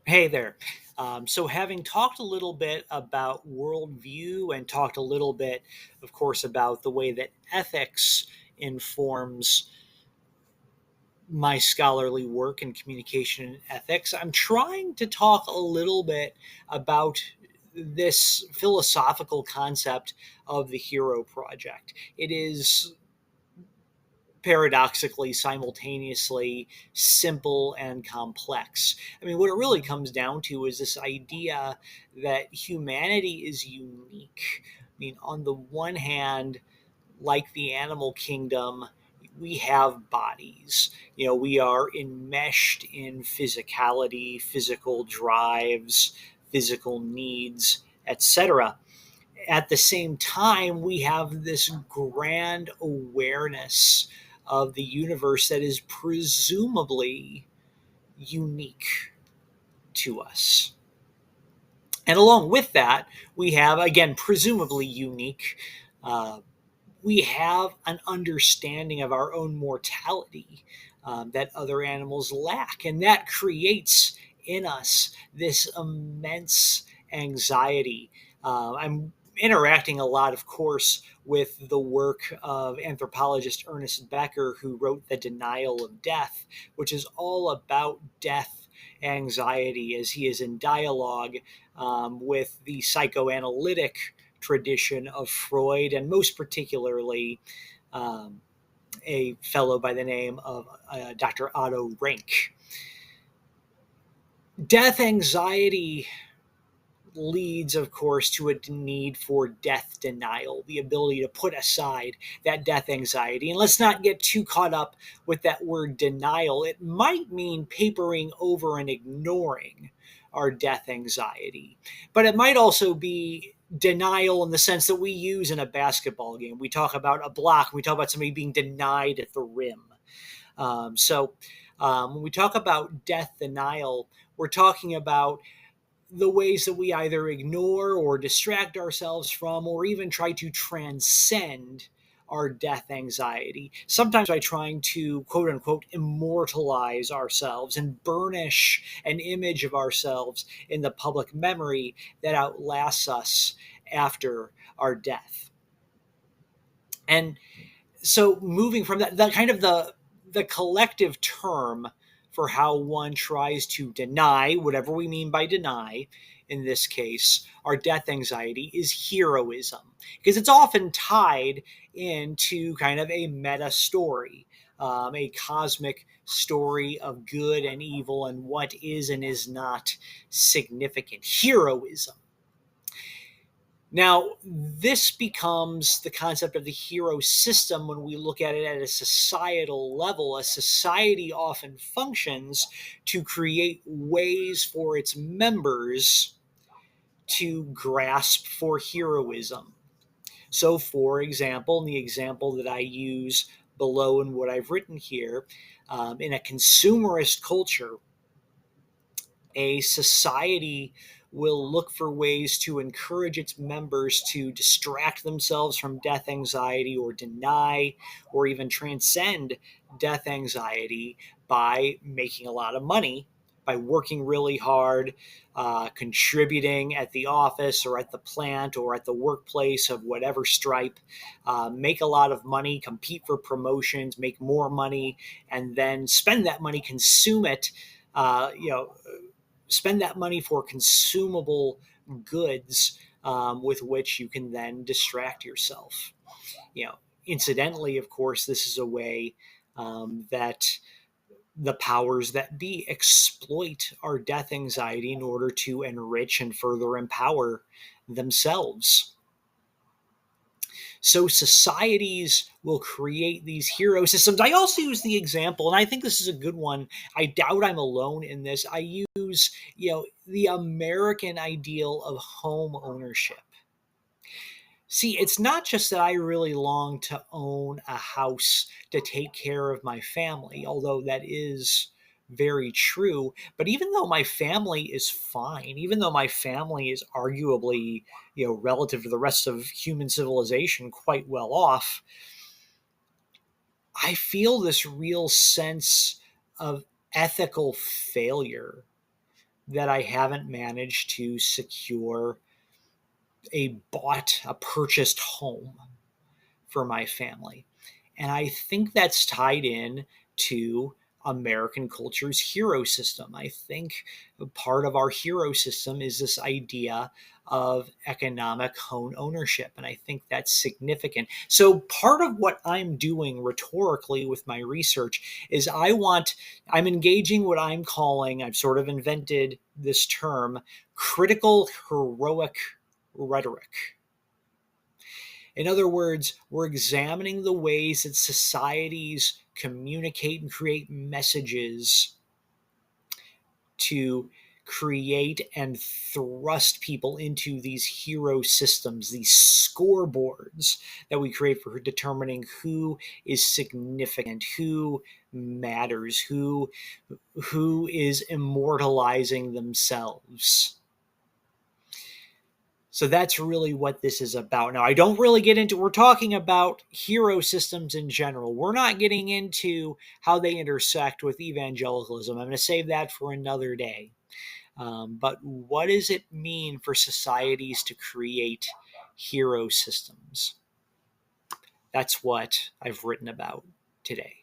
Hey there. So, having talked a little bit about worldview and talked a little bit, of course, about the way that ethics informs my scholarly work in communication and ethics, I'm trying to talk a little bit about this philosophical concept of the hero project. It is paradoxically simultaneously simple and complex. I mean, what it really comes down to is this idea that humanity is unique. I mean, on the one hand, like the animal kingdom, we have bodies. We are enmeshed in physicality, physical drives, physical needs, etc. At the same time, we have this grand awareness of the universe that is presumably unique to us. And along with that, we have, again, presumably unique, uh, we have an understanding of our own mortality that other animals lack. And that creates in us this immense anxiety. I'm interacting a lot, of course, with the work of anthropologist Ernest Becker, who wrote The Denial of Death, which is all about death anxiety, as he is in dialogue with the psychoanalytic tradition of Freud, and most particularly um, a fellow by the name of Dr. Otto Rank. Death anxiety leads, of course, to a need for death denial, the ability to put aside that death anxiety. And let's not get too caught up with that word denial. It might mean papering over and ignoring our death anxiety, but it might also be denial in the sense that we use in a basketball game. We talk about a block, we talk about somebody being denied at the rim. When we talk about death denial, we're talking about the ways that we either ignore or distract ourselves from, or even try to transcend our death anxiety. Sometimes by trying to, quote unquote, immortalize ourselves and burnish an image of ourselves in the public memory that outlasts us after our death. And so moving from that, the kind of the collective term for how one tries to deny whatever we mean by deny, in this case our death anxiety, is heroism, because it's often tied into kind of a meta story, a cosmic story of good and evil and what is and is not significant. Heroism. Now, this becomes the concept of the hero system when we look at it at a societal level. A society often functions to create ways for its members to grasp for heroism. So, for example, in the example that I use below in what I've written here, in a consumerist culture, a society will look for ways to encourage its members to distract themselves from death anxiety, or deny or even transcend death anxiety by making a lot of money, by working really hard, contributing at the office or at the plant or at the workplace of whatever stripe, make a lot of money, compete for promotions, make more money, and then spend that money, consume it, uh, you know, spend that money for consumable goods, with which you can then distract yourself. Incidentally, of course, this is a way that the powers that be exploit our death anxiety in order to enrich and further empower themselves. So societies will create these hero systems. I also use the example, and I think this is a good one. I doubt I'm alone in this. I use, the American ideal of home ownership. See, it's not just that I really long to own a house to take care of my family, although that is very true. But even though my family is fine, even though my family is arguably, relative to the rest of human civilization, quite well off, I feel this real sense of ethical failure that I haven't managed to secure a purchased home for my family. And I think that's tied in to American culture's hero system. I think part of our hero system is this idea of economic home ownership. And I think that's significant. So, part of what I'm doing rhetorically with my research is I'm engaging what I'm calling, I've sort of invented this term, critical heroic rhetoric. In other words, we're examining the ways that societies communicate and create messages to create and thrust people into these hero systems, these scoreboards that we create for determining who is significant, who matters, who is immortalizing themselves. So that's really what this is about. Now, I don't really get into, we're talking about hero systems in general. We're not getting into how they intersect with evangelicalism. I'm going to save that for another day. But what does it mean for societies to create hero systems? That's what I've written about today.